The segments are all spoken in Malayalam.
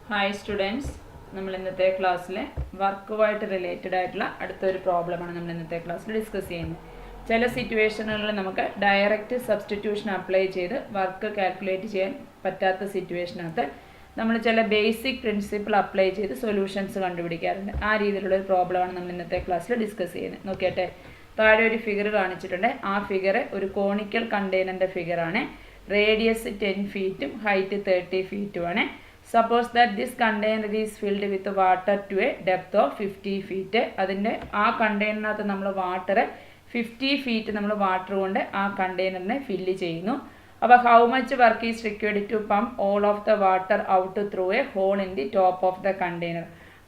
ഹായ് സ്റ്റുഡൻസ്, നമ്മൾ ഇന്നത്തെ ക്ലാസ്സിൽ വർക്കുമായിട്ട് റിലേറ്റഡ് ആയിട്ടുള്ള അടുത്തൊരു പ്രോബ്ലമാണ് നമ്മൾ ഇന്നത്തെ ക്ലാസ്സിൽ ഡിസ്കസ് ചെയ്യുന്നത്. ചില സിറ്റുവേഷനുകളിൽ നമുക്ക് ഡയറക്റ്റ് സബ്സ്റ്റിറ്റ്യൂഷൻ അപ്ലൈ ചെയ്ത് വർക്ക് കാൽക്കുലേറ്റ് ചെയ്യാൻ പറ്റാത്ത സിറ്റുവേഷനകത്ത് നമ്മൾ ചില ബേസിക് പ്രിൻസിപ്പിൾ അപ്ലൈ ചെയ്ത് സൊല്യൂഷൻസ് കണ്ടുപിടിക്കാറുണ്ട്. ആ രീതിയിലുള്ള ഒരു പ്രോബ്ലമാണ് നമ്മൾ ഇന്നത്തെ ക്ലാസ്സിൽ ഡിസ്കസ് ചെയ്യുന്നത്. നോക്കിയട്ടെ, താഴെ ഒരു ഫിഗർ കാണിച്ചിട്ടുണ്ട്. ആ ഫിഗർ ഒരു കോണിക്കൽ കണ്ടെയ്നറിൻ്റെ ഫിഗറാണ്. റേഡിയസ് 10 ഫീറ്റും ഹൈറ്റ് 30 ഫീറ്റുമാണ്. Suppose that this container is filled with water to a depth of 50 feet. അതിൻ്റെ ആ കണ്ടെയ്നറിനകത്ത് നമ്മൾ വാട്ടർ 50 ഫീറ്റ് നമ്മൾ വാട്ടർ കൊണ്ട് ആ കണ്ടെയ്നറിനെ ഫില്ല് ചെയ്യുന്നു. അപ്പോൾ how much work is required to pump all of the water out through a hole in the top of the container.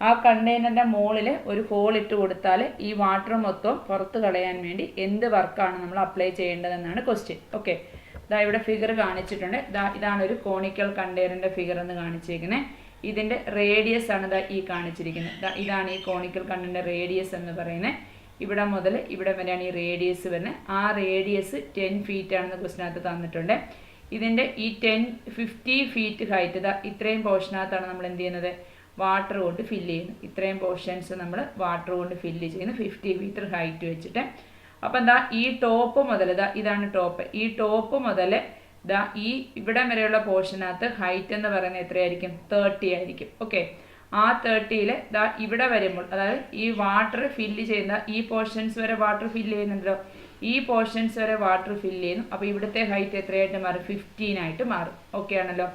ആ കണ്ടെയ്നറിൻ്റെ മുകളിൽ ഒരു ഹോൾ ഇട്ട് കൊടുത്താൽ ഈ വാട്ടർ മൊത്തം പുറത്ത് കളയാൻ വേണ്ടി എന്ത് വർക്കാണ് നമ്മൾ അപ്ലൈ ചെയ്യേണ്ടതെന്നാണ് ക്വസ്റ്റ്യൻ. ഓക്കെ, ഇതാ ഇവിടെ ഫിഗർ കാണിച്ചിട്ടുണ്ട്. ഇതാണ് ഒരു കോണിക്കൽ കണ്ടെയ്നറിൻ്റെ ഫിഗർ എന്ന് കാണിച്ചിരിക്കുന്നത്. ഇതിൻ്റെ റേഡിയസ് ആണ് ഈ കാണിച്ചിരിക്കുന്നത്. ഇതാണ് ഈ കോണിക്കൽ കണ്ടെയ്നറിൻ്റെ റേഡിയസ് എന്ന് പറയുന്നത്. ഇവിടെ മുതൽ ഇവിടെ വരെയാണ് ഈ റേഡിയസ് വരുന്നത്. ആ റേഡിയസ് 10 ഫീറ്റ് ആണെന്ന് ക്വസ്റ്റിനകത്ത് തന്നിട്ടുണ്ട്. ഇതിൻ്റെ ഈ 50 ഫീറ്റ് ഹൈറ്റ് ഇത്രയും പോർഷനകത്താണ് നമ്മൾ എന്ത് ചെയ്യുന്നത്, വാട്ടർ കൊണ്ട് ഫില്ല് ചെയ്യുന്നത്. ഇത്രയും പോർഷൻസ് നമ്മൾ വാട്ടർ കൊണ്ട് ഫില്ല് ചെയ്യുന്നത് 50 മീറ്റർ ഹൈറ്റ് വെച്ചിട്ട്. അപ്പം എന്താ ഈ ടോപ്പ് മുതൽ ഇതാണ് ടോപ്പ്. ഈ ടോപ്പ് മുതൽ ഈ ഇവിടെ വരെയുള്ള പോർഷനകത്ത് ഹൈറ്റ് എന്ന് പറയുന്നത് എത്രയായിരിക്കും, 30 ആയിരിക്കും. ഓക്കെ, ആ 30ൽ ഇവിടെ വരുമ്പോൾ, അതായത് ഈ വാട്ടർ ഫില്ല് ചെയ്യുന്ന ഈ പോർഷൻസ് വരെ വാട്ടർ ഫില്ല് ചെയ്യുന്നുണ്ടല്ലോ, ഈ പോർഷൻസ് വരെ വാട്ടർ ഫില്ല് ചെയ്യുന്നു. അപ്പോൾ ഇവിടുത്തെ ഹൈറ്റ് എത്രയായിട്ട് മാറും, 15 ആയിട്ട് മാറും. ഓക്കെ ആണല്ലോ.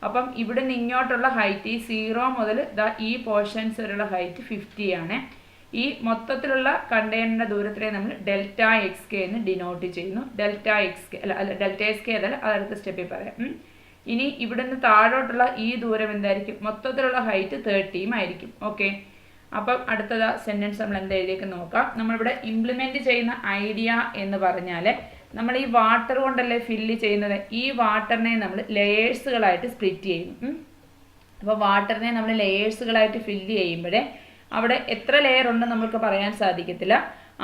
അപ്പം ഇവിടെ നിന്ന് ഇങ്ങോട്ടുള്ള ഹൈറ്റ് ഈ 0 മുതൽ ഈ പോർഷൻസ് വരെയുള്ള ഹൈറ്റ് 50 ആണ്. ഈ മൊത്തത്തിലുള്ള കണ്ടെയ്നറിൻ്റെ ദൂരത്തിനെ നമ്മൾ ഡെൽറ്റ എക്സ് കെ എന്ന് ഡിനോട്ട് ചെയ്യുന്നു. Delta X K delta X K അതല്ല, അതടുത്ത സ്റ്റെപ്പിൽ പറയാം. ഇനി ഇവിടുന്ന് താഴോട്ടുള്ള ഈ ദൂരം എന്തായിരിക്കും, മൊത്തത്തിലുള്ള ഹൈറ്റ് 30 ആയിരിക്കും. ഓക്കെ, അപ്പം അടുത്തത് സെൻറ്റൻസ് നമ്മൾ എന്താ എഴുതിയൊക്കെ നോക്കാം. നമ്മളിവിടെ ഇംപ്ലിമെൻറ്റ് ചെയ്യുന്ന ഐഡിയ എന്ന് പറഞ്ഞാൽ, നമ്മൾ ഈ വാട്ടർ കൊണ്ടല്ലേ ഫില്ല് ചെയ്യുന്നത്. ഈ വാട്ടറിനെ നമ്മൾ ലെയേഴ്സുകളായിട്ട് സ്പ്ലിറ്റ് ചെയ്യുന്നു. അപ്പോൾ വാട്ടറിനെ നമ്മൾ ലെയേഴ്സുകളായിട്ട് ഫില്ല് ചെയ്യുമ്പോഴേ അവിടെ എത്ര ലെയർ ഉണ്ടെന്ന് നമുക്ക് പറയാൻ സാധിക്കത്തില്ല.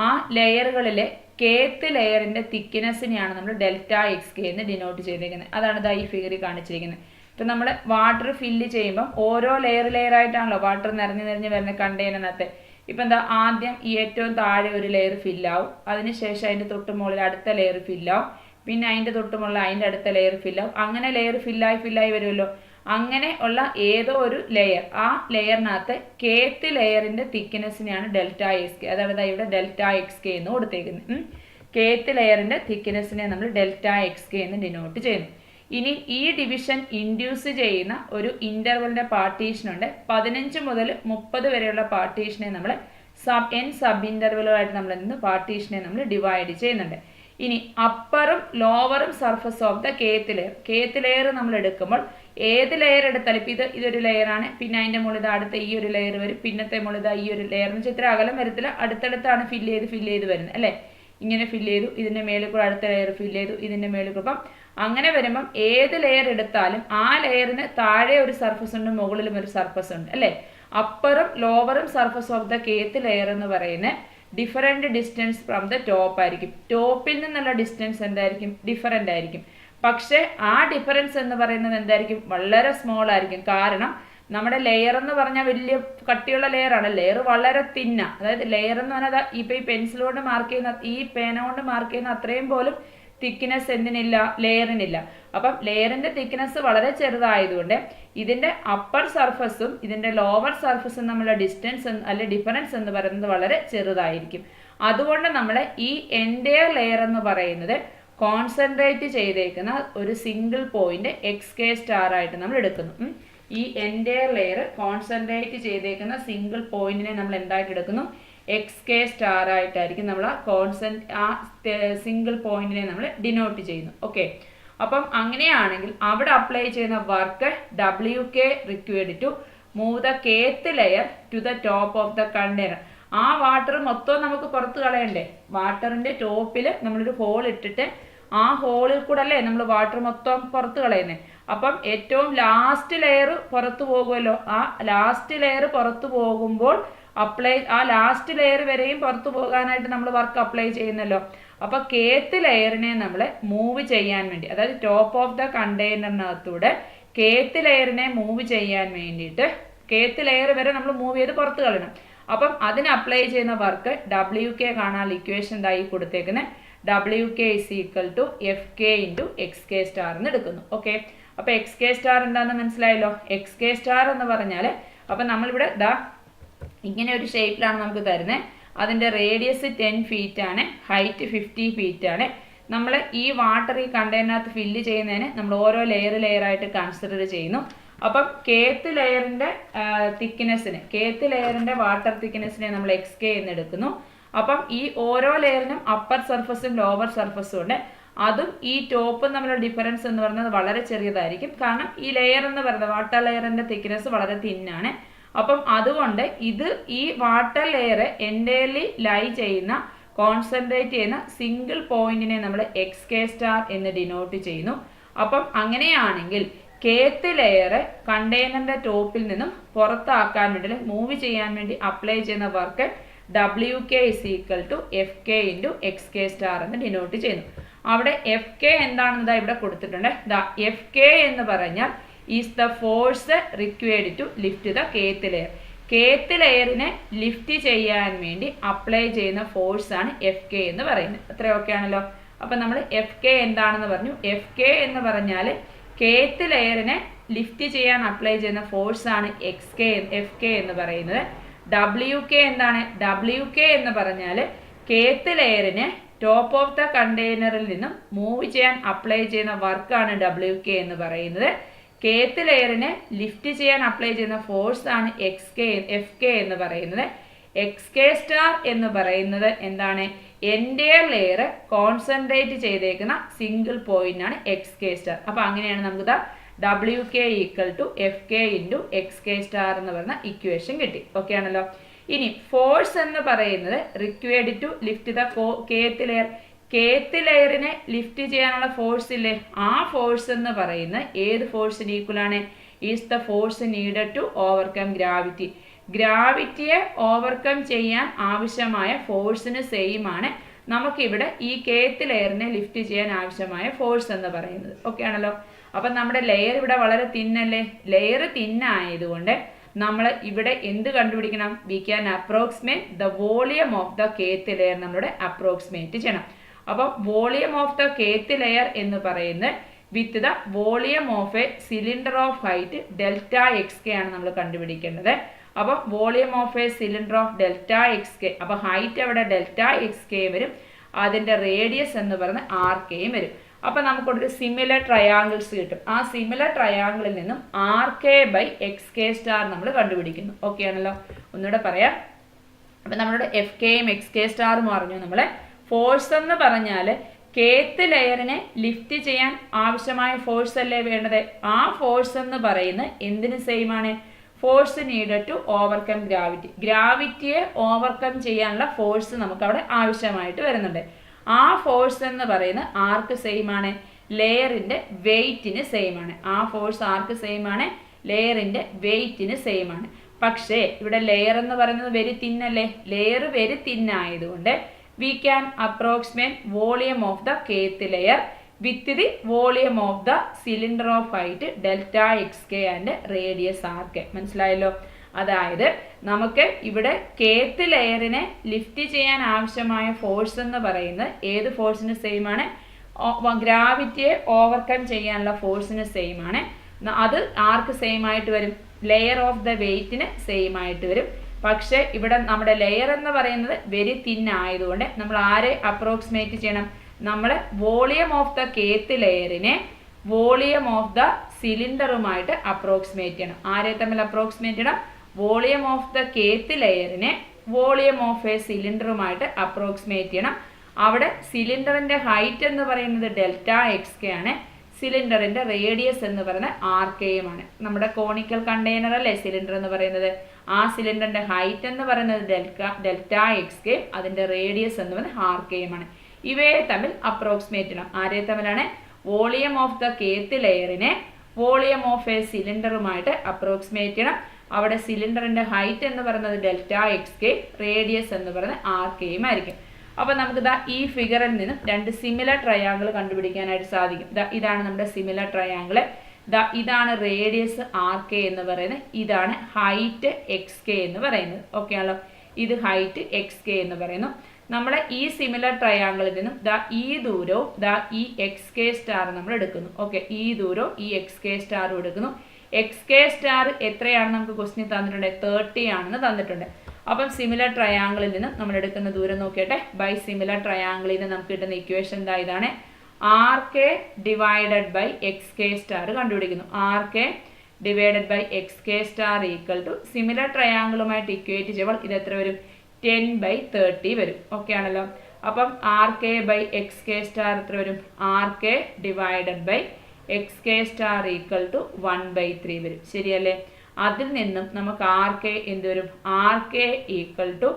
ആ ലെയറുകളിലെ കേത്ത് ലെയറിൻ്റെ തിക്നെസ്സിനെയാണ് നമ്മൾ ഡെൽറ്റ എക്സ് കെ എന്ന് ഡിനോട്ട് ചെയ്തേക്കുന്നത്. അതാണ് ഈ ഫിഗറിൽ കാണിച്ചിരിക്കുന്നത്. ഇപ്പം നമ്മൾ വാട്ടർ ഫില്ല് ചെയ്യുമ്പം ഓരോ ലെയറായിട്ടാണല്ലോ വാട്ടർ നിറഞ്ഞ് വരുന്ന കണ്ടെയ്നറിനകത്ത്. ഇപ്പം ആദ്യം ഈ ഏറ്റവും താഴെ ഒരു ലെയർ ഫില്ലാവും, അതിനുശേഷം അതിൻ്റെ തൊട്ട് മുകളിൽ അടുത്ത ലെയർ ഫില്ലാവും, പിന്നെ അതിൻ്റെ തൊട്ട് മുകളിൽ അതിൻ്റെ അടുത്ത ലെയർ ഫില്ലാവും. അങ്ങനെ ലെയർ ഫില്ലായി വരുമല്ലോ. അങ്ങനെ ഉള്ള ഏതോ ഒരു ലെയർ, ആ ലെയറിനകത്ത് കേത്ത് ലെയറിൻ്റെ തിക്നെസ്സിനെയാണ് ഡെൽറ്റ എക്സ് കെ, അതാണ് ഇവിടെ ഡെൽറ്റ എക്സ് കെ എന്ന് കൊടുത്തേക്കുന്നത്. കേത്ത് ലെയറിൻ്റെ തിക്നെസ്സിനെ നമ്മൾ ഡെൽറ്റ എക്സ് കെ എന്ന് ഡിനോട്ട് ചെയ്യുന്നു. ഇനി ഈ ഡിവിഷൻ ഇൻഡ്യൂസ് ചെയ്യുന്ന ഒരു ഇൻ്റർവെലിൻ്റെ പാർട്ടീഷനുണ്ട്. 15 മുതൽ 30 വരെയുള്ള പാർട്ടീഷനെ നമ്മൾ സബ് ഇൻ്റർവെലുമായിട്ട് നമ്മൾ പാർട്ടീഷനെ നമ്മൾ ഡിവൈഡ് ചെയ്യുന്നുണ്ട്. ഇനി അപ്പറും ലോവറും surface of the kth layer നമ്മൾ എടുക്കുമ്പോൾ ഏത് ലെയർ എടുത്താലും, ഇപ്പം ഇതൊരു ലെയറാണ്, പിന്നെ അതിൻ്റെ മുകളിൽ അടുത്ത ഈ ഒരു ലെയർ വരും, പിന്നത്തെ മുകളിൽ ഈ ഒരു ലെയർ എന്ന് വെച്ചാൽ ഇത്ര അകലം വരത്തില്ല, അടുത്തടുത്താണ് ഫില്ല് ചെയ്ത് വരുന്നത് അല്ലേ. ഇങ്ങനെ ഫില്ല് ചെയ്തു, ഇതിൻ്റെ മേളിൽ കൂടെ അടുത്ത ലെയർ ഫില്ല് ചെയ്തു, ഇതിൻ്റെ മേളിൽ കൂടെ. അപ്പം അങ്ങനെ വരുമ്പം ഏത് ലെയർ എടുത്താലും ആ ലെയറിന് താഴെ ഒരു സർഫസ് ഉണ്ട്, മുകളിലും ഒരു സർഫസ് ഉണ്ട് അല്ലേ. അപ്പറും ലോവറും surface of the kth layer എന്ന് പറയുന്നത് different distance from the top ആയിരിക്കും. ടോപ്പിൽ നിന്നുള്ള ഡിസ്റ്റൻസ് എന്തായിരിക്കും, ഡിഫറൻ്റ് ആയിരിക്കും. പക്ഷേ ആ ഡിഫറൻസ് എന്ന് പറയുന്നത് എന്തായിരിക്കും, വളരെ സ്മോൾ ആയിരിക്കും. കാരണം നമ്മുടെ ലെയർ എന്ന് പറഞ്ഞാൽ വലിയ കട്ടിയുള്ള ലെയറാണ്, ലെയർ വളരെ തിന്ന. അതായത് ലെയർ എന്ന് പറഞ്ഞാൽ ഇപ്പം ഈ പെൻസിൽ കൊണ്ട് മാർക്ക് ചെയ്യുന്ന, ഈ പേന കൊണ്ട് മാർക്ക് ചെയ്യുന്ന അത്രയും പോലും തിക്നെസ് എന്തിനില്ല, ലെയറിനില്ല. അപ്പം ലെയറിൻ്റെ തിക്നെസ് വളരെ ചെറുതായതുകൊണ്ട് ഇതിൻ്റെ അപ്പർ സർഫസും ഇതിൻ്റെ ലോവർ സർഫസും തമ്മിലുള്ള ഡിസ്റ്റൻസ് അല്ലെ ഡിഫറൻസ് എന്ന് പറയുന്നത് വളരെ ചെറുതായിരിക്കും. അതുകൊണ്ട് നമ്മൾ ഈ എൻറ്റയർ ലെയർ എന്ന് പറയുന്നത് കോൺസെൻട്രേറ്റ് ചെയ്തേക്കുന്ന ഒരു single point X K star ആയിട്ട് നമ്മൾ എടുക്കുന്നു. ഈ എൻറ്റയർ ലെയർ കോൺസെൻട്രേറ്റ് ചെയ്തേക്കുന്ന സിംഗിൾ പോയിന്റിനെ നമ്മൾ എന്തായിട്ട് എടുക്കുന്നു, എക്സ് കെ സ്റ്റാർ ആയിട്ടായിരിക്കും നമ്മൾ ആ സിംഗിൾ പോയിന്റിനെ നമ്മൾ ഡിനോട്ട് ചെയ്യുന്നു. ഓക്കെ, അപ്പം അങ്ങനെയാണെങ്കിൽ അവിടെ അപ്ലൈ ചെയ്യുന്ന work WK required to move the kth layer to the top of the container. ആ വാട്ടർ മൊത്തം നമുക്ക് പുറത്ത് കളയണ്ടേ. വാട്ടറിൻ്റെ ടോപ്പിൽ നമ്മളൊരു ഹോൾ ഇട്ടിട്ട് ആ ഹോളിൽ കൂടെ അല്ലേ നമ്മൾ വാട്ടർ മൊത്തം പുറത്ത് കളയുന്നത്. അപ്പം ഏറ്റവും ലാസ്റ്റ് ലെയർ പുറത്ത് പോകുമല്ലോ. ആ ലാസ്റ്റ് ലെയർ പുറത്ത് പോകുമ്പോൾ ആ ലാസ്റ്റ് ലെയർ വരെയും പുറത്തു പോകാനായിട്ട് നമ്മൾ വർക്ക് അപ്ലൈ ചെയ്യുന്നല്ലോ. അപ്പോൾ കേത്ത് ലെയറിനെ നമ്മൾ മൂവ് ചെയ്യാൻ വേണ്ടി, അതായത് ടോപ്പ് ഓഫ് ദ കണ്ടെയ്നറിനകത്തൂടെ കേത്ത് ലെയറിനെ മൂവ് ചെയ്യാൻ വേണ്ടിയിട്ട് കേത്ത് ലെയർ വരെ നമ്മൾ മൂവ് ചെയ്ത് പുറത്ത് കളയണം. അപ്പം അതിന് അപ്ലൈ ചെയ്യുന്ന വർക്ക് WK കാണാനുള്ള ഇക്വേഷൻ എന്തായി കൊടുത്തേക്കുന്നത് WK = FK × XK സ്റ്റാർ എന്ന് എടുക്കുന്നു. ഓക്കെ, അപ്പോൾ XK സ്റ്റാർ എന്താണെന്ന് മനസ്സിലായല്ലോ. XK സ്റ്റാർ എന്ന് പറഞ്ഞാൽ അപ്പം നമ്മളിവിടെ ഇങ്ങനെ ഒരു ഷേപ്പിലാണ് നമുക്ക് തരുന്നത്. അതിൻ്റെ റേഡിയസ് 10 ഫീറ്റ് ആണ്, ഹൈറ്റ് 50 ഫീറ്റ് ആണ്. നമ്മൾ ഈ വാട്ടർ ഈ കണ്ടെയ്നറിനകത്ത് ഫില്ല് ചെയ്യുന്നതിന് നമ്മൾ ഓരോ ലെയറായിട്ട് കൺസിഡർ ചെയ്യുന്നു. അപ്പം കേത്ത് ലെയറിൻ്റെ കേത്ത് ലെയറിൻ്റെ വാട്ടർ തിക്നെസ്സിനെ നമ്മൾ XK എന്ന് എടുക്കുന്നു. അപ്പം ഈ ഓരോ ലെയറിനും അപ്പർ സർഫസും ലോവർ സർഫസും ഉണ്ട്. അതും ഈ ടോപ്പും തമ്മിലുള്ള ഡിഫറൻസ് എന്ന് പറയുന്നത് വളരെ ചെറിയതായിരിക്കും. കാരണം ഈ ലെയർ എന്ന് പറയുന്നത് വാട്ടർ ലെയറിൻ്റെ തിക്നെസ് വളരെ തിന്നാണ്. അപ്പം അതുകൊണ്ട് ഈ വാട്ടർ ലെയർ എൻ്റയർലി ലൈ ചെയ്യുന്ന കോൺസെൻട്രേറ്റ് ചെയ്യുന്ന സിംഗിൾ പോയിന്റിനെ നമ്മൾ XK സ്റ്റാർ എന്ന് ഡിനോട്ട് ചെയ്യുന്നു. അപ്പം അങ്ങനെയാണെങ്കിൽ കേത്ത് ലെയർ കണ്ടെയ്നറിൻ്റെ ടോപ്പിൽ നിന്നും പുറത്താക്കാൻ വേണ്ടി മൂവ് ചെയ്യാൻ വേണ്ടി അപ്ലൈ ചെയ്യുന്ന work WK = FK × XK star എന്ന് ഡിനോട്ട് ചെയ്യുന്നു. അവിടെ FK എന്താണെന്ന് ഇവിടെ കൊടുത്തിട്ടുണ്ട്. FK എന്ന് പറഞ്ഞാൽ is the force required to lift the kth layer. Kth ലെയറിനെ ലിഫ്റ്റ് ചെയ്യാൻ വേണ്ടി അപ്ലൈ ചെയ്യുന്ന ഫോഴ്സാണ് FK എന്ന് പറയുന്നത്. അത്രയും ഓക്കെ ആണല്ലോ. അപ്പം നമ്മൾ FK എന്താണെന്ന് പറഞ്ഞു. FK എന്ന് പറഞ്ഞാൽ കേത്ത് ലെയറിനെ ലിഫ്റ്റ് ചെയ്യാൻ അപ്ലൈ ചെയ്യുന്ന ഫോഴ്സാണ് FK എന്ന് പറയുന്നത്. WK എന്താണ്? WK എന്ന് പറഞ്ഞാൽ കേത്ത് ലെയറിനെ ടോപ്പ് ഓഫ് ദ കണ്ടെയ്നറിൽ നിന്നും മൂവ് ചെയ്യാൻ അപ്ലൈ ചെയ്യുന്ന വർക്കാണ് WK എന്ന് പറയുന്നത്. കേത്ത് ലെയറിനെ ലിഫ്റ്റ് ചെയ്യാൻ അപ്ലൈ ചെയ്യുന്ന ഫോഴ്സാണ് FK എന്ന് പറയുന്നത്. XK സ്റ്റാർ എന്ന് പറയുന്നത് എന്താണ്? എൻ്റയർ ലെയർ കോൺസെൻട്രേറ്റ് ചെയ്തേക്കുന്ന സിംഗിൾ പോയിന്റ് ആണ് XK സ്റ്റാർ. അപ്പോൾ അങ്ങനെയാണ് നമുക്ക് WK = FK × XK സ്റ്റാർ എന്ന് പറയുന്ന ഇക്വേഷൻ കിട്ടി. ഓക്കെ ആണല്ലോ. ഇനി ഫോഴ്സ് എന്ന് പറയുന്നത് required to lift the kth layer. Kth ലെയറിനെ ലിഫ്റ്റ് ചെയ്യാനുള്ള ഫോഴ്സ് ഇല്ലേ, ആ ഫോഴ്സ് എന്ന് പറയുന്നത് ഏത് ഫോഴ്സിന് ഈക്വലാണ്? Is the force needed to overcome gravity. ഗ്രാവിറ്റിയെ ഓവർകം ചെയ്യാൻ ആവശ്യമായ ഫോഴ്സിന് സെയിം ആണ് നമുക്കിവിടെ ഈ കേത്ത് ലെയറിനെ ലിഫ്റ്റ് ചെയ്യാൻ ആവശ്യമായ ഫോഴ്സ് എന്ന് പറയുന്നത്. ഓക്കെ ആണല്ലോ. അപ്പം നമ്മുടെ ലെയർ ഇവിടെ വളരെ തിന്നല്ലേ. ലെയർ തിന്നായതുകൊണ്ട് നമ്മൾ ഇവിടെ എന്ത് കണ്ടുപിടിക്കണം? V can approximate the volume of the kth layer നമ്മളുടെ അപ്രോക്സിമേറ്റ് ചെയ്യണം. അപ്പം volume of the kth layer എന്ന് പറയുന്നത് with the volume of A cylinder of height ΔXK ആണ് നമ്മൾ കണ്ടുപിടിക്കേണ്ടത്. അപ്പോൾ volume of A cylinder of ΔXK. അപ്പോൾ ഹൈറ്റ് അവിടെ ΔXK വരും, അതിൻ്റെ റേഡിയസ് എന്ന് പറയുന്നത് RK വരും. അപ്പോൾ നമുക്കൊരു സിമിലർ ട്രയാങ്കിൾസ് കിട്ടും. ആ സിമിലർ ട്രയാങ്കിളിൽ നിന്നും RK/XK സ്റ്റാർ നമ്മൾ കണ്ടുപിടിക്കുന്നു. ഓക്കെ ആണല്ലോ. ഒന്നുകൂടെ പറയാം. അപ്പം നമ്മളുടെ FKയും XK സ്റ്റാറും പറഞ്ഞു. നമ്മളെ ഫോഴ്സ് എന്ന് പറഞ്ഞാൽ കേത്ത് ലെയറിനെ ലിഫ്റ്റ് ചെയ്യാൻ ആവശ്യമായ ഫോഴ്സ് അല്ലേ വേണ്ടത്. ആ ഫോഴ്സ് എന്ന് പറയുന്നത് എന്തിന് സെയിം ആണ്? Force needed to overcome gravity. ഗ്രാവിറ്റിയെ ഓവർകം ചെയ്യാനുള്ള ഫോഴ്സ് നമുക്ക് അവിടെ ആവശ്യമായിട്ട് വരുന്നുണ്ട്. ആ ഫോഴ്സ് എന്ന് പറയുന്നത് ആർക്ക് സെയിം ആണ്? ലെയറിൻ്റെ വെയ്റ്റിന് സെയിം ആണ്. ആ ഫോഴ്സ് ആർക്ക് സെയിം ആണ്? ലെയറിൻ്റെ വെയ്റ്റിന് സെയിം ആണ്. പക്ഷേ ഇവിടെ ലെയർ എന്ന് പറയുന്നത് വെരി തിന്നല്ലേ. ലെയർ വെരി തിന്നായതുകൊണ്ട് we can approximate volume of the kth layer with the volume of the cylinder of height ΔXK and radius RK. മനസ്സിലായല്ലോ. അതായത് നമുക്ക് ഇവിടെ കേത്ത് ലെയറിനെ ലിഫ്റ്റ് ചെയ്യാൻ ആവശ്യമായ ഫോഴ്സ് എന്ന് പറയുന്നത് ഏത് ഫോഴ്സിന് സെയിം ആണ്? ഗ്രാവിറ്റിയെ ഓവർകം ചെയ്യാനുള്ള ഫോഴ്സിന് സെയിം ആണ്. അത് ആർക്ക് സെയിം ആയിട്ട് വരും? ലെയർ ഓഫ് ദ വെയ്റ്റിന് സെയിം ആയിട്ട് വരും. പക്ഷേ ഇവിടെ നമ്മുടെ ലെയർ എന്ന് പറയുന്നത് വെരി തിൻ ആയതുകൊണ്ട് നമ്മൾ ആരെ അപ്രോക്സിമേറ്റ് ചെയ്യണം? നമ്മൾ വോളിയം ഓഫ് ദ കേത്ത് ലെയറിനെ വോളിയം ഓഫ് ദ സിലിണ്ടറുമായിട്ട് അപ്രോക്സിമേറ്റ് ചെയ്യണം. ആരെ തമ്മിൽ അപ്രോക്സിമേറ്റ് ചെയ്യണം? വോളിയം ഓഫ് ദ കേത്ത് ലെയറിനെ വോളിയം ഓഫ് എ സിലിണ്ടറുമായിട്ട് അപ്രോക്സിമേറ്റ് ചെയ്യണം. അവിടെ സിലിണ്ടറിൻ്റെ ഹൈറ്റ് എന്ന് പറയുന്നത് ΔXK ആണ്. സിലിണ്ടറിൻ്റെ റേഡിയസ് എന്ന് പറയുന്നത് RKയുമാണ്. നമ്മുടെ കോണിക്കൽ കണ്ടെയ്നർ അല്ലേ സിലിണ്ടർ എന്ന് പറയുന്നത്. ആ സിലിണ്ടറിൻ്റെ ഹൈറ്റ് എന്ന് പറയുന്നത് ΔXK, അതിൻ്റെ റേഡിയസ് എന്ന് പറയുന്നത് RKയുമാണ്. ഇവയെ തമ്മിൽ അപ്രോക്സിമേറ്റ് ചെയ്യണം. ആരെ തമ്മിലാണ്? വോളിയം ഓഫ് ദ കേത്ത് ലെയറിനെ വോളിയം ഓഫ് എ സിലിണ്ടറുമായിട്ട് അപ്രോക്സിമേറ്റ് ചെയ്യണം. അവിടെ സിലിണ്ടറിൻ്റെ ഹൈറ്റ് എന്ന് പറയുന്നത് ΔXK, റേഡിയസ് എന്ന് പറയുന്നത് RKയും ആയിരിക്കും. അപ്പോൾ നമുക്ക് ഈ ഫിഗറിൽ നിന്നും രണ്ട് സിമിലർ ട്രയാങ്കിൾ കണ്ടുപിടിക്കാനായിട്ട് സാധിക്കും. ഇതാണ് നമ്മുടെ സിമിലർ ട്രയാങ്കിൾ. ഇതാണ് റേഡിയസ് ആർ കെ എന്ന് പറയുന്നത്, ഇതാണ് ഹൈറ്റ് എക്സ് കെ എന്ന് പറയുന്നത്. ഓക്കെ ആണല്ലോ, ഇത് ഹൈറ്റ് എക്സ് കെ എന്ന് പറയുന്നു. നമ്മളെ ഈ സിമിലർ ട്രയാങ്കിളിൽ നിന്നും ഈ ദൂരവും ഈ എക്സ് കെ സ്റ്റാർ നമ്മൾ എടുക്കുന്നു. ഓക്കെ, ഈ ദൂരവും ഈ എക്സ് കെ സ്റ്റാറും എടുക്കുന്നു. എക്സ് കെ സ്റ്റാർ എത്രയാണ് നമുക്ക് ക്വസ്റ്റ്യൻ തന്നിട്ടുണ്ട്? 30 ആണെന്ന് തന്നിട്ടുണ്ട്. അപ്പം സിമിലർ ട്രയാങ്കിളിൽ നിന്ന് നമ്മൾ എടുക്കുന്ന ദൂരം നോക്കിയട്ടെ. ബൈ സിമിലർ ട്രയാങ്കിളിൽ നിന്ന് നമുക്ക് കിട്ടുന്ന ഇക്വേഷൻ ഇതാണ്. R k divided by x K star കണ്ടുപിടിക്കുന്നു. R k divided by x K star equal to similar ട്രയാങ്കിളുമായിട്ട് ഇക്വേറ്റ് ചെയ്യുമ്പോൾ ഇത് എത്ര വരും? 10/30 വരും. ഓക്കെ ആണല്ലോ. അപ്പം r k by x K star എത്ര വരും? R k divided by x K star equal to 1/3 വരും. ശരിയല്ലേ? അതിൽ നിന്നും നമുക്ക് ആർ കെ എന്ത് വരും? R K equal to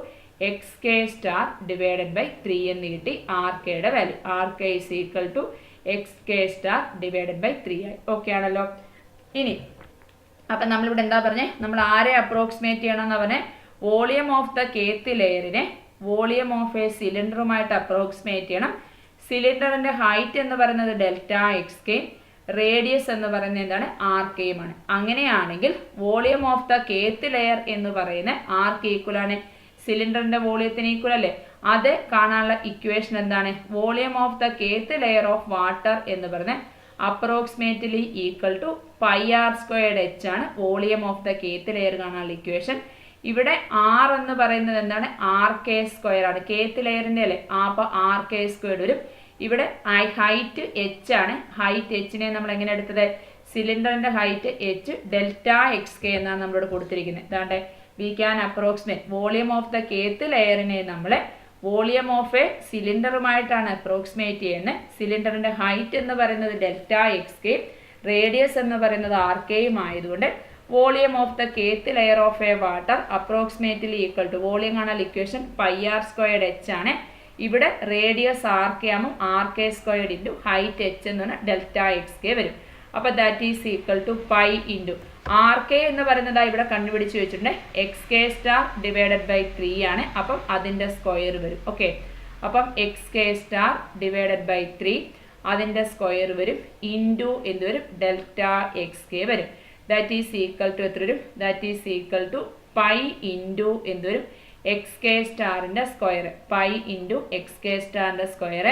X K star divided by 3 എന്ന് കിട്ടി. ആർ കെയുടെ value R K is equal to X K star divided by 3 ആയി. ഓക്കെ ആണല്ലോ. ഇനി അപ്പം നമ്മളിവിടെ എന്താ പറഞ്ഞേ? നമ്മൾ ആരെ അപ്രോക്സിമേറ്റ് ചെയ്യണമെന്ന് പറഞ്ഞേ? വോളിയം ഓഫ് ദ കേത്ത് ലെയറിനെ വോളിയം ഓഫ് എ സിലിണ്ടറുമായിട്ട് അപ്രോക്സിമേറ്റ് ചെയ്യണം. സിലിണ്ടറിന്റെ ഹൈറ്റ് എന്ന് പറയുന്നത് ഡെൽറ്റ എക്സ് കെ, റേഡിയസ് എന്ന് പറയുന്നത് എന്താണ്? ആർ കെയുമാണ്. അങ്ങനെയാണെങ്കിൽ volume of the kth layer എന്ന് പറയുന്ന ആർക്ക് ഈക്വൽ ആണ് സിലിണ്ടറിന്റെ വോളിയത്തിന് ഈക്വൽ അല്ലേ? അത് കാണാനുള്ള ഇക്വേഷൻ എന്താണ്? Volume of the kth layer of water എന്ന് പറഞ്ഞ approximately equal to pi r squared h ആണ് volume of the kth layer കാണാനുള്ള ഇക്വേഷൻ. ഇവിടെ ആർ എന്ന് പറയുന്നത് എന്താണ്? ആർ കെ സ്ക്വയർ ആണ്. കേത്ത് ലെയറിന്റെ അല്ലേ? അപ്പോൾ ആർ കെ സ്ക്വയർഡ് വരും. ഇവിടെ ഹൈറ്റ് എച്ച് ആണ്. ഹൈറ്റ് എച്ചിനെ നമ്മൾ എങ്ങനെ എടുത്തത്? സിലിണ്ടറിന്റെ height h delta X k എന്നാണ് നമ്മളോട് കൊടുത്തിരിക്കുന്നത്. അതാണ്ട് we can approximate volume of the kth ലെയറിനെ നമ്മളെ വോളിയം ഓഫ് എ സിലിണ്ടറുമായിട്ടാണ് അപ്രോക്സിമേറ്റ് ചെയ്യുന്നത്. സിലിണ്ടറിന്റെ ഹൈറ്റ് എന്ന് പറയുന്നത് ഡെൽറ്റ എക്സ് കെ, റേഡിയസ് എന്ന് പറയുന്നത് ആർ കെയും ആയതുകൊണ്ട് volume of the kth layer of a water approximately equal to volume കാണാൻ equation pi r squared h ആണ്. ഇവിടെ റേഡിയസ് ആർ കെ ആകുമ്പോൾ r k squared into height h എന്ന് പറഞ്ഞാൽ ഡെൽറ്റ എക്സ് കെ വരും. അപ്പോൾ that is equal to pi into r k എന്ന് പറയുന്നത് ഇവിടെ കണ്ടുപിടിച്ച് വെച്ചിട്ടുണ്ട്. X K star divided by 3 ആണ്. അപ്പം അതിൻ്റെ സ്ക്വയർ വരും. ഓക്കെ, അപ്പം x K star divided by 3 അതിൻ്റെ സ്ക്വയർ വരും ഇൻറ്റു എന്ത് വരും? ഡെൽറ്റ എക്സ് കെ വരും. ദാറ്റ് ഈസ് ഈക്വൽ ടു എത്ര വരും? That is equal to pi into എന്ത് വരും? എക്സ് കെ സ്റ്റാറിൻ്റെ square. Pi into X K സ്റ്റാറിൻ്റെ സ്ക്വയർ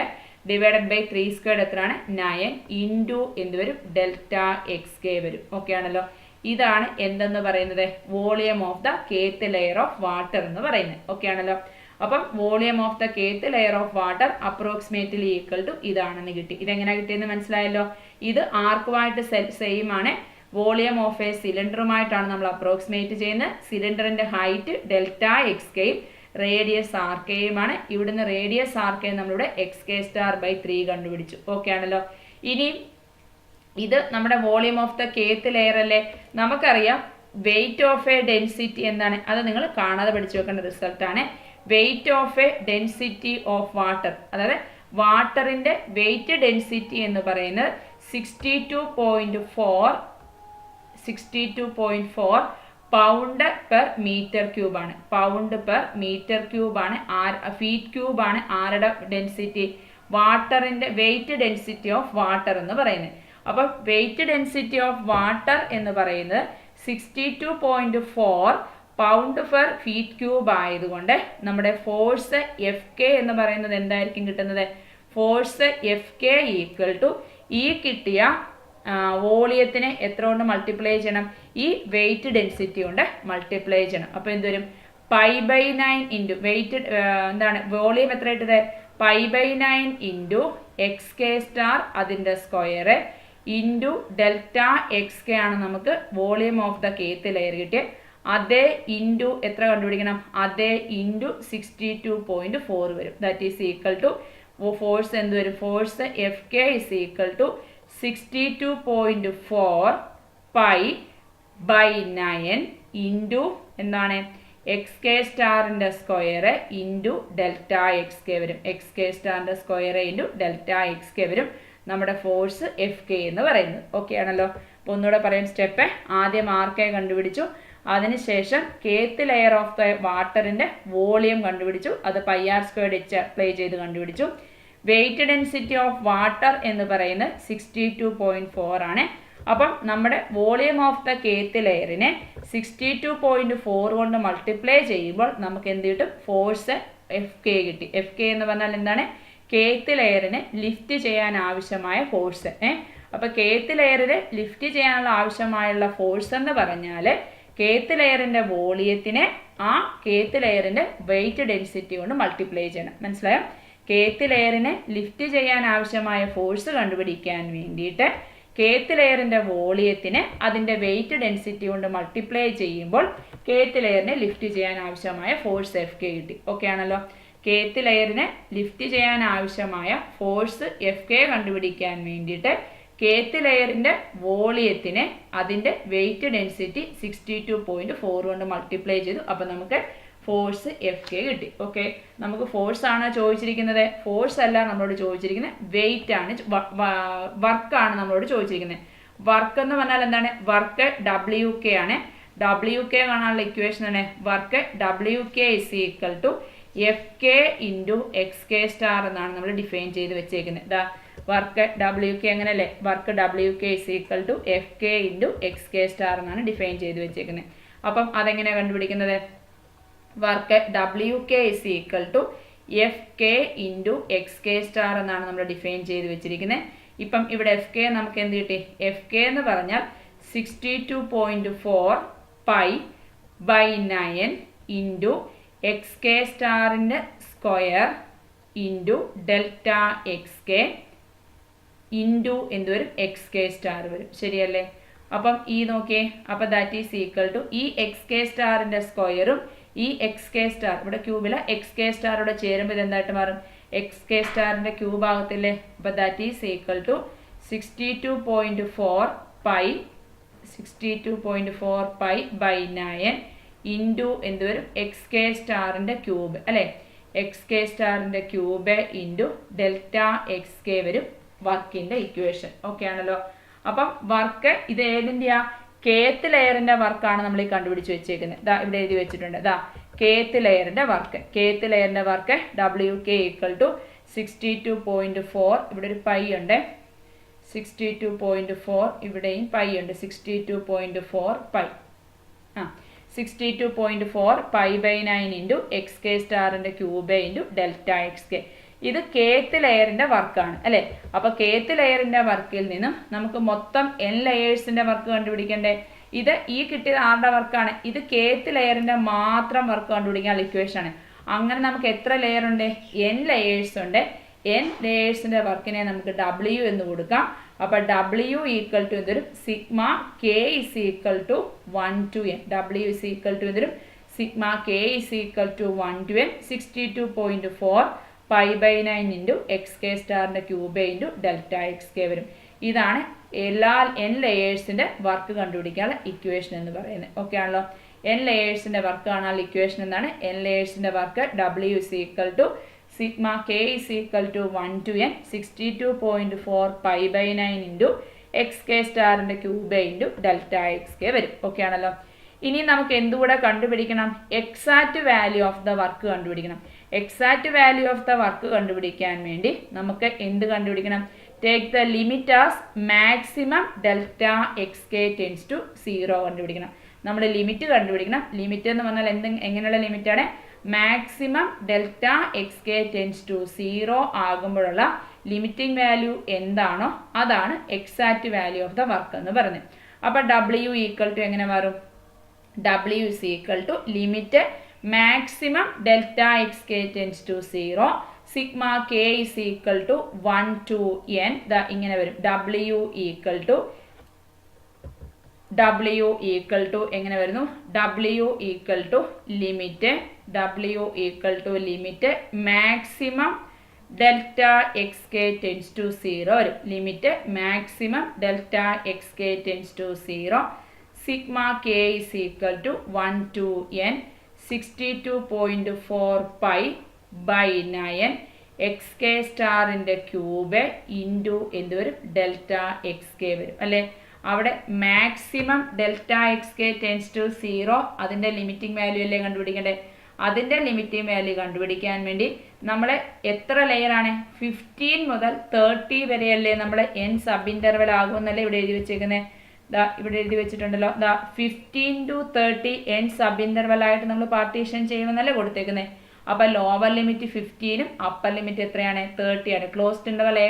ഡിവൈഡഡ് ബൈ 3 സ്ക്വയർ എത്രയാണ്? 9 ഇൻറ്റു എന്ത് വരും? ഡെൽറ്റ എക്സ് കെ വരും. ഓക്കെ ആണല്ലോ. ഇതാണ് എന്തെന്ന് പറയുന്നത്? Volume of the kth layer of water എന്ന് പറയുന്നത്. ഓക്കെ ആണല്ലോ. അപ്പം volume of the kth layer of water approximately equal to ഇതാണെന്ന് കിട്ടി. ഇതെങ്ങനെ കിട്ടിയെന്ന് മനസ്സിലായല്ലോ. ഇത് ആർക്കുമായിട്ട് സെയിം ആണ്. വോളിയം ഓഫ് എ സിലിണ്ടറുമായിട്ടാണ് നമ്മൾ അപ്രോക്സിമേറ്റ് ചെയ്യുന്നത്. സിലിണ്ടറിന്റെ ഹൈറ്റ് ഡെൽറ്റ എക്സ് കെയും റേഡിയസ് ആർ കെയുമാണ്. ഇവിടുന്ന് റേഡിയസ് ആർ കെ നമ്മളിവിടെ എക്സ് കെ സ്റ്റാർ ബൈ 3 കണ്ടുപിടിച്ചു. ഓക്കെ ആണല്ലോ. ഇനി ഇത് നമ്മുടെ volume of the kth layer അല്ലേ? നമുക്കറിയാം വെയിറ്റ് ഓഫ് എ ഡെൻസിറ്റി എന്താണ്? അത് നിങ്ങൾ കാണാതെ പഠിച്ചു വെക്കേണ്ട റിസൾട്ടാണ്. Weight of a density of water, അതായത് വാട്ടറിന്റെ വെയിറ്റ് ഡെൻസിറ്റി എന്ന് പറയുന്നത് 62.4 പൗണ്ട് പെർ മീറ്റർ ക്യൂബ് ആണ്. പൗണ്ട് പെർ മീറ്റർ ക്യൂബ് ആണ്. ഫീറ്റ് ക്യൂബ് ആണ് ആരുടെ ഡെൻസിറ്റി? വാട്ടറിന്റെ വെയിറ്റ് ഡെൻസിറ്റി ഓഫ് വാട്ടർ എന്ന് പറയുന്നത്. അപ്പോൾ വെയിറ്റ് ഡെൻസിറ്റി ഓഫ് വാട്ടർ എന്ന് പറയുന്നത് 62.4 പൗണ്ട് പെർ ഫീറ്റ് ക്യൂബ് ആയതുകൊണ്ട് നമ്മുടെ ഫോഴ്സ് എഫ് കെ എന്ന് പറയുന്നത് എന്തായിരിക്കും കിട്ടുന്നത്? Force F K equal to ഈ കിട്ടിയ വോളിയത്തിനെ എത്ര കൊണ്ട് മൾട്ടിപ്ലൈ ചെയ്യണം? ഈ വെയിറ്റ് ഡെൻസിറ്റി കൊണ്ട് മൾട്ടിപ്ലൈ ചെയ്യണം. അപ്പോൾ എന്തുവരും? π/9 ഇൻറ്റു വെയിറ്റ് എന്താണ് വോളിയം എത്ര ഇട്ടത്? π/9 ഇൻറ്റു എക്സ് കെ സ്റ്റാർ അതിൻ്റെ square into delta X K ആണ് നമുക്ക് volume of the kth layer കിട്ടിയത്. അതേ ഇൻറ്റു എത്ര കണ്ടുപിടിക്കണം? അതേ ഇൻറ്റു 62.4 വരും. That is equal to force എന്ത് വരും? Force F K is equal to 62.4 π/9 into എന്താണ്? എക്സ് കെ സ്റ്റാറിൻ്റെ square into delta X K വരും. എക്സ് കെ സ്റ്റാറിൻ്റെ square into delta X K വരും നമ്മുടെ ഫോഴ്സ് എഫ് കെ എന്ന് പറയുന്നത്. ഓക്കെ ആണല്ലോ. അപ്പോൾ ഒന്നുകൂടെ പറയാൻ സ്റ്റെപ്പ്. ആദ്യം ആർ കെ കണ്ടുപിടിച്ചു, അതിനുശേഷം കേത്ത് ലെയർ ഓഫ് ദ വാട്ടറിൻ്റെ വോളിയം കണ്ടുപിടിച്ചു, അത് πr² h അപ്ലൈ ചെയ്ത് കണ്ടുപിടിച്ചു. വെയിറ്റ് ഡെൻസിറ്റി ഓഫ് വാട്ടർ എന്ന് പറയുന്നത് 62.4 ആണ്. അപ്പം നമ്മുടെ വോളിയം ഓഫ് ദ kth ലെയറിനെ 62.4 കൊണ്ട് മൾട്ടിപ്ലൈ ചെയ്യുമ്പോൾ നമുക്ക് എന്ത് കിട്ടും? ഫോഴ്സ് Fk കിട്ടി. Fk എന്ന് പറഞ്ഞാൽ എന്താണ്? kth ലെയറിനെ ലിഫ്റ്റ് ചെയ്യാൻ ആവശ്യമായ ഫോഴ്സ്. അപ്പോൾ kth ലെയറിനെ ലിഫ്റ്റ് ചെയ്യാനുള്ള ആവശ്യമായുള്ള ഫോഴ്സ് എന്ന് പറഞ്ഞാൽ kth ലെയറിൻ്റെ വോളിയത്തിനെ ആ kth ലെയറിൻ്റെ വെയിറ്റ് ഡെൻസിറ്റി കൊണ്ട് മൾട്ടിപ്ലൈ ചെയ്യണം. മനസ്സിലായോ? kth ലെയറിനെ ലിഫ്റ്റ് ചെയ്യാൻ ആവശ്യമായ ഫോഴ്സ് കണ്ടുപിടിക്കാൻ വേണ്ടിയിട്ട് kth ലെയറിൻ്റെ വോളിയത്തിനെ അതിൻ്റെ വെയിറ്റ് ഡെൻസിറ്റി കൊണ്ട് മൾട്ടിപ്ലൈ ചെയ്യുമ്പോൾ kth ലെയറിനെ ലിഫ്റ്റ് ചെയ്യാൻ ആവശ്യമായ ഫോഴ്സ് Fk കിട്ടി. ഓക്കെ ആണല്ലോ? kth ലെയറിനെ ലിഫ്റ്റ് ചെയ്യാൻ ആവശ്യമായ ഫോഴ്സ് Fk കണ്ടുപിടിക്കാൻ വേണ്ടിയിട്ട് kth ലെയറിൻ്റെ വോളിയത്തിനെ അതിൻ്റെ വെയിറ്റ് ഡെൻസിറ്റി 62.4 കൊണ്ട് മൾട്ടിപ്ലൈ ചെയ്തു. അപ്പോൾ നമുക്ക് ഫോഴ്സ് Fk കിട്ടി. ഓക്കെ, നമുക്ക് ഫോഴ്സ് ആണ് ചോദിച്ചിരിക്കുന്നത്, ഫോഴ്സ് അല്ല നമ്മളോട് ചോദിച്ചിരിക്കുന്നത്, വെയിറ്റ് ആണ്, വർക്കാണ് നമ്മളോട് ചോദിച്ചിരിക്കുന്നത്. വർക്ക് എന്ന് പറഞ്ഞാൽ എന്താണ്? വർക്ക് WK ആണ്. WK കാണാനുള്ള ഇക്വേഷൻ ആണ് work WK is equal to FK into XK star എന്നാണ് നമ്മൾ ഡിഫൈൻ ചെയ്ത് വെച്ചേക്കുന്നത്. ഇതാ വർക്ക് WK എങ്ങനെയല്ലേ? Work WK is equal to FK into XK star എന്നാണ് ഡിഫൈൻ ചെയ്ത് വെച്ചേക്കുന്നത്. അപ്പം അതെങ്ങനെയാണ് കണ്ടുപിടിക്കുന്നത്? Work WK is equal to FK into XK star എന്നാണ് നമ്മൾ ഡിഫൈൻ ചെയ്ത് വെച്ചിരിക്കുന്നത്. ഇപ്പം ഇവിടെ FK നമുക്ക് എന്ത് കിട്ടി? FK എന്ന് പറഞ്ഞാൽ 62.4 പൈ ബൈ 9 ഇൻറ്റു XK സ്റ്റാറിൻ്റെ square into delta XK into എന്ത് വരും? XK സ്റ്റാർ വരും. ശരിയല്ലേ? അപ്പം ഈ നോക്കിയേ, അപ്പം ദാറ്റ് ഈസ് ഈക്വൽ ടു ഈ XK സ്റ്റാറിൻ്റെ സ്ക്വയറും ഈ XK സ്റ്റാർ ഇവിടെ ക്യൂബില XK സ്റ്റാറോടെ ചേരുമ്പോൾ ഇത് എന്തായിട്ട് മാറും? XK സ്റ്റാറിൻ്റെ ക്യൂബ് ആകത്തില്ലേ? അപ്പോൾ that is equal to 62.4 pi by 9 into എന്ത് വരും? XK സ്റ്റാറിൻ്റെ ക്യൂബ് അല്ലേ? XK സ്റ്റാറിൻ്റെ ക്യൂബ് ഇൻറ്റു ഡെൽറ്റ XK വരും വർക്കിൻ്റെ ഇക്വേഷൻ. ഓക്കെ ആണല്ലോ? അപ്പം വർക്ക് ഇത് ഏതിൻ്റെയാ? kth ലെയറിൻ്റെ വർക്കാണ് നമ്മൾ ഈ കണ്ടുപിടിച്ച് വെച്ചേക്കുന്നത്. ഇതാ ഇവിടെ എഴുതി വെച്ചിട്ടുണ്ട്. ഇതാ kth ലെയറിൻ്റെ വർക്ക്. kth ലെയറിൻ്റെ വർക്ക് WK ഈക്വൽ ടു 62.4, ഇവിടെ ഒരു പൈ ഉണ്ട്, 62.4 ഇവിടെയും പൈ ഉണ്ട്, 62.4 pi 62.4 pi by 9 into XK സ്റ്റാറിൻ്റെ ക്യൂബ് ഇൻറ്റു ഡെൽറ്റ XK. ഇത് kth ലെയറിൻ്റെ വർക്കാണ് അല്ലേ? അപ്പോൾ kth ലെയറിൻ്റെ വർക്കിൽ നിന്നും നമുക്ക് മൊത്തം n ലെയേഴ്സിൻ്റെ വർക്ക് കണ്ടുപിടിക്കണ്ടേ? ഇത് ഈ കിട്ടിയത് ആരുടെ വർക്കാണ്? ഇത് kth ലെയറിൻ്റെ മാത്രം വർക്ക് കണ്ടുപിടിക്കാനുള്ള ഇക്വേഷനാണ്. അങ്ങനെ നമുക്ക് എത്ര ലെയർ ഉണ്ട്? n ലെയേഴ്സ് ഉണ്ട്. n ലെയേഴ്സിൻ്റെ വർക്കിനെ നമുക്ക് W എന്ന് കൊടുക്കാം. അപ്പോൾ W ഈക്വൽ ടു എന്തൊരു? Sigma K is equal to 1 to n. W is equal to എന്തൊരു? Sigma K is equal to 1 to n 62.4 pi by 9 into XK സ്റ്റാറിൻ്റെ ക്യൂബ് ഇൻറ്റു ഡെൽറ്റ XK വരും. ഇതാണ് എല്ലാ n ലെയേഴ്സിൻ്റെ വർക്ക് കണ്ടുപിടിക്കാനുള്ള ഇക്വേഷൻ എന്ന് പറയുന്നത്. ഓക്കെ ആണല്ലോ? n ലെയേഴ്സിൻ്റെ വർക്ക് കാണാനുള്ള ഇക്വേഷൻ എന്താണ്? n ലെയേഴ്സിൻ്റെ work W is equal to sigma K is equal to 1 to n 62.4 pi by 9 into XK സ്റ്റാറിൻ്റെ ക്യൂബ് ഇൻറ്റു ഡെൽറ്റ XK വരും. ഓക്കെ ആണല്ലോ? ഇനി നമുക്ക് എന്തുകൂടെ കണ്ടുപിടിക്കണം? Exact value of the work കണ്ടുപിടിക്കണം. Exact value of the work കണ്ടുപിടിക്കാൻ വേണ്ടി നമുക്ക് എന്ത് കണ്ടുപിടിക്കണം? Take the limit as maximum delta XK tends to 0 കണ്ടുപിടിക്കണം. നമ്മൾ ലിമിറ്റ് കണ്ടുപിടിക്കണം. ലിമിറ്റ് എന്ന് പറഞ്ഞാൽ എങ്ങനെയുള്ള ലിമിറ്റാണ്? Maximum delta XK tends to 0 ആകുമ്പോഴുള്ള limiting value എന്താണോ അതാണ് exact value of the work എന്ന് പറയുന്നത്. അപ്പോൾ W ഈക്വൽ ടു എങ്ങനെ മാറും? W is equal to limit maximum delta XK tends to 0 sigma K is equal to 1 to n. ഇങ്ങനെ വരും. W equal to എങ്ങനെ വരുന്നു? W equal to limit maximum delta XK tends to 0 വരും. limit maximum delta XK tends to 0 sigma K is equal to 1 to n 62.4 pi by 9 XK സ്റ്റാറിൻ്റെ ക്യൂബ് ഇൻറ്റു എന്ത് വരും? ഡെൽറ്റ XK വരും അല്ലേ? അവിടെ maximum delta XK tends to 0 അതിൻ്റെ ലിമിറ്റിംഗ് വാല്യൂ അല്ലേ കണ്ടുപിടിക്കണ്ടേ? അതിൻ്റെ ലിമിറ്റിംഗ് വാല്യൂ കണ്ടുപിടിക്കാൻ വേണ്ടി നമ്മളെ എത്ര ലെയറാണ് 15 മുതൽ 30 വരെയല്ലേ നമ്മളെ n സബ് ഇൻ്റർവൽ ആകുമെന്നല്ലേ ഇവിടെ എഴുതി വെച്ചേക്കുന്നത്. ദാ ഇവിടെ എഴുതി വെച്ചിട്ടുണ്ടല്ലോ, ദാ 15 to 30 n സബ് ഇൻ്റർവൽ ആയിട്ട് നമ്മൾ പാർട്ടീഷൻ ചെയ്യുമെന്നല്ലേ കൊടുത്തേക്കുന്നത്. അപ്പോൾ ലോവർ ലിമിറ്റ് 15ഉം അപ്പർ ലിമിറ്റ് എത്രയാണ് 30 ആണ്. ക്ലോസ്ഡ് ഇൻ്റർവൽ a,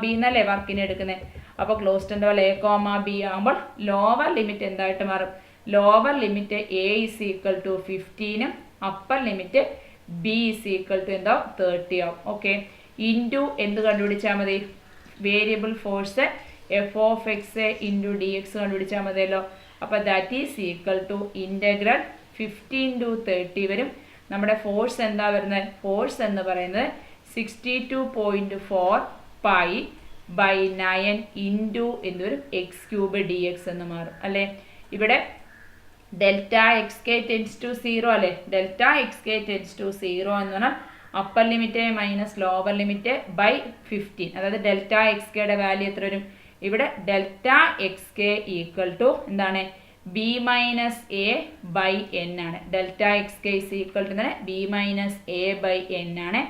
b എന്നല്ലേ വർക്കിന് എടുക്കുന്നത്. അപ്പോൾ ക്ലോസ്ഡ് ഇൻ്റർവൽ a, b ആകുമ്പോൾ ലോവർ ലിമിറ്റ് എന്തായിട്ട് മാറും? Lower limit a is equal to 15ഉം upper limit b is equal to എന്താവും 30 ആവും. ഓക്കെ, ഇൻറ്റു എന്ത് കണ്ടുപിടിച്ചാൽ മതി? Variable force f of x into D X കണ്ടുപിടിച്ചാൽ മതിയല്ലോ. അപ്പോൾ that is equal to integral 15 to 30 വരും. നമ്മുടെ ഫോഴ്സ് എന്താ വരുന്നത്? ഫോഴ്സ് എന്ന് പറയുന്നത് 62.4 പൈ ബൈ 9 ഇൻറ്റു എന്ത് വരും? എക്സ് ക്യൂബ് ഡി എക്സ് എന്ന് മാറും അല്ലേ. ഇവിടെ delta X K tends to 0 അല്ലേ. Delta X K tends to 0 എന്ന് പറഞ്ഞാൽ upper limit minus lower limit by 15. അതായത് ഡെൽറ്റ എക്സ് കെയുടെ വാല്യൂ എത്ര വരും? ഇവിടെ delta X K equal to എന്താണ്? B minus A by N ആണ്. Delta X K is equal to എന്താണ്? B minus A by N ആണ്.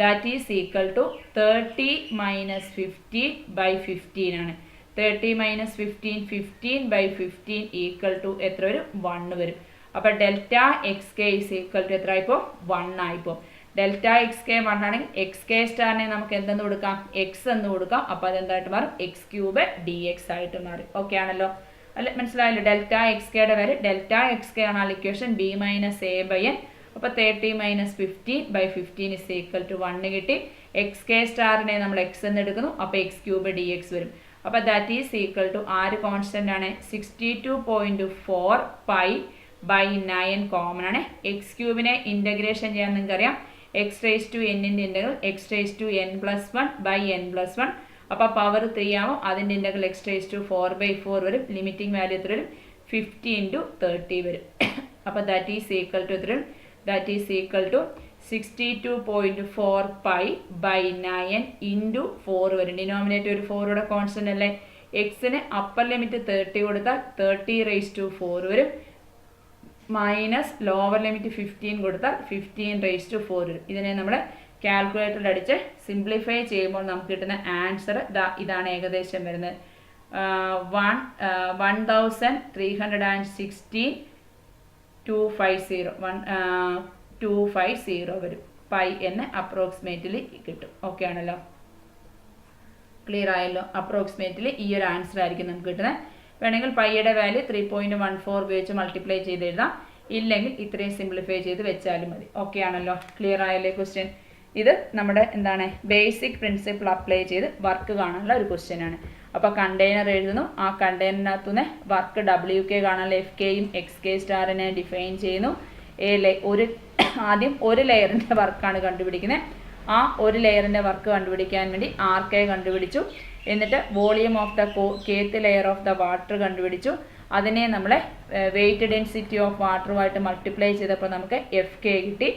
That is equal to 30 minus 15 by 15 ആണ്. 30 മൈനസ് 15 15 ബൈ 15 ഈക്വൽ ടു എത്ര വരും? 1 വരും. അപ്പോൾ delta X K is equal to എത്ര ആയിപ്പോൾ? 1 ആയിപ്പോൾ. ഡെൽറ്റ എക്സ് കെ 1 ആണെങ്കിൽ എക്സ് കെ സ്റ്റാറിനെ നമുക്ക് എന്തെന്ന് കൊടുക്കാം? എക്സ് എന്ന് കൊടുക്കാം. അപ്പോൾ അതെന്തായിട്ട് മാറും? എക്സ് ക്യൂബ് ഡി എക്സ് ആയിട്ട് മാറി. ഓക്കെ ആണല്ലോ അല്ലെ, മനസ്സിലായല്ലോ. ഡെൽറ്റ എക്സ് കെയുടെ വാല്യൂ ഡെൽറ്റ എക്സ് കെ ആണ് equation, B minus A by N. അപ്പോൾ 30 minus 15 by 15 is equal to 1 കിട്ടി. എക്സ് കെ സ്റ്റാറിനെ നമ്മൾ എക്സ് എന്ന് എടുക്കുന്നു. അപ്പോൾ എക്സ് ക്യൂബ് ഡി എക്സ് വരും. അപ്പോൾ ദാറ്റ് ഈസ് ഈക്വൽ ടു ആര് കോൺസ്റ്റൻ്റ് ആണ്? 62.4 പൈ ബൈ 9 കോമൺ ആണ്. എക്സ് ക്യൂബിനെ ഇൻ്റഗ്രേഷൻ ചെയ്യാൻ നിങ്ങൾക്കറിയാം. എക്സ് റേസ് ടു എന്നിൻ്റെ integral X raise to n plus 1 by n plus 1. അപ്പോൾ പവർ 3 ആവും. അതിൻ്റെ ഇൻ്റഗ്രൽ എക്സ് റേസ് ടു 4/4 വരും. ലിമിറ്റിംഗ് വാല്യൂ എത്ര വരും? 50 ഇൻറ്റു 30 വരും. അപ്പോൾ ദാറ്റ് ഈസ് ഈക്വൽ ടു എത്ര വരും? That is equal to 62.4 pi by 9 into 4 വരും. ഡിനോമിനേറ്റർ ഒരു 4 കൂടെ കോൺസ്റ്റൻ്റ് അല്ലേ. എക്സിന് അപ്പർ ലിമിറ്റ് 30 കൊടുത്താൽ 30 റേസ് ടു 4 വരും. മൈനസ് ലോവർ ലിമിറ്റ് 15 കൊടുത്താൽ 15 റേസ് ടു 4 വരും. ഇതിനെ നമ്മൾ കാൽക്കുലേറ്ററിൽ അടിച്ച് സിംപ്ലിഫൈ ചെയ്യുമ്പോൾ നമുക്ക് കിട്ടുന്ന ആൻസർ ഇതാണ് ഏകദേശം വരുന്നത്. 1316,250 വരും. പൈ എന്ന് അപ്രോക്സിമേറ്റ്ലി കിട്ടും. ഓക്കെ ആണല്ലോ, ക്ലിയർ ആയല്ലോ. അപ്രോക്സിമേറ്റ്ലി ഈ ഒരു ആൻസർ ആയിരിക്കും നമുക്ക് കിട്ടുന്നത്. വേണമെങ്കിൽ പൈയുടെ വാല്യൂ 3.14 ഉപയോഗിച്ച് മൾട്ടിപ്ലൈ ചെയ്ത് എഴുതാം. ഇല്ലെങ്കിൽ ഇത്രയും സിംപ്ലിഫൈ ചെയ്ത് വെച്ചാലും മതി. ഓക്കെ ആണല്ലോ, ക്ലിയർ ആയല്ലേ ക്വസ്റ്റ്യൻ. ഇത് നമ്മുടെ എന്താണ് ബേസിക് പ്രിൻസിപ്പിൾ അപ്ലൈ ചെയ്ത് വർക്ക് കാണാനുള്ള ഒരു ക്വസ്റ്റ്യൻ ആണ്. അപ്പോൾ കണ്ടെയ്നർ എഴുതുന്നു. ആ കണ്ടെയ്നറിനകത്തുനിന്ന് വർക്ക് ഡബ്ല്യു കെ കാണാനുള്ള എഫ് കെയും എക്സ് കെ സ്റ്റാറിനെ ഡിഫൈൻ ചെയ്യുന്നു. ആദ്യം ഒരു ലെയറിൻ്റെ വർക്കാണ് കണ്ടുപിടിക്കുന്നത്. ആ ഒരു ലെയറിൻ്റെ വർക്ക് കണ്ടുപിടിക്കാൻ വേണ്ടി ആർ കെ കണ്ടുപിടിച്ചു. എന്നിട്ട് volume of the kth layer of the water കണ്ടുപിടിച്ചു. അതിനെ നമ്മൾ വെയിറ്റ് ഡെൻസിറ്റി ഓഫ് വാട്ടറുമായിട്ട് മൾട്ടിപ്ലൈ ചെയ്തപ്പോൾ നമുക്ക് എഫ് കെ കിട്ടി.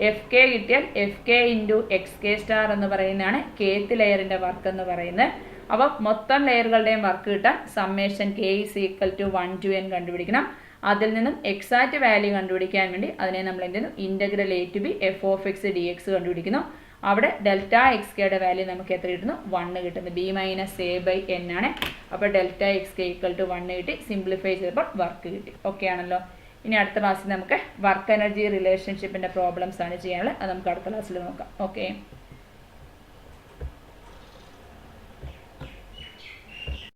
എഫ് കെ കിട്ടിയാൽ F K into X K star എന്ന് പറയുന്നതാണ് കേത്ത് ലെയറിൻ്റെ വർക്ക് എന്ന് പറയുന്നത്. അപ്പോൾ മൊത്തം ലെയറുകളുടെയും വർക്ക് കിട്ടാൻ summation K is equal to 1 to n കണ്ടുപിടിക്കണം. അതിൽ നിന്നും എക്സാക്റ്റ് വാല്യൂ കണ്ടുപിടിക്കാൻ വേണ്ടി അതിനെ നമ്മൾ എന്ത് ചെയ്യുന്നു? Integral A to B F of X D X കണ്ടുപിടിക്കുന്നു. അവിടെ ഡെൽറ്റ എക്സ് കെയുടെ വാല്യൂ നമുക്ക് എത്ര കിട്ടുന്നു? 1 കിട്ടുന്നു. B minus A by N ആണ്. അപ്പോൾ delta X K equal to 1 കിട്ടി. സിംപ്ലിഫൈ ചെയ്തപ്പോൾ വർക്ക് കിട്ടി. ഓക്കെ ആണല്ലോ. ഇനി അടുത്ത ക്ലാസ്സിൽ നമുക്ക് വർക്ക് എനർജി റിലേഷൻഷിപ്പിൻ്റെ പ്രോബ്ലംസ് ആണ് ചെയ്യാനുള്ളത്. അത് നമുക്ക് അടുത്ത ക്ലാസ്സിൽ നോക്കാം. ഓക്കെ.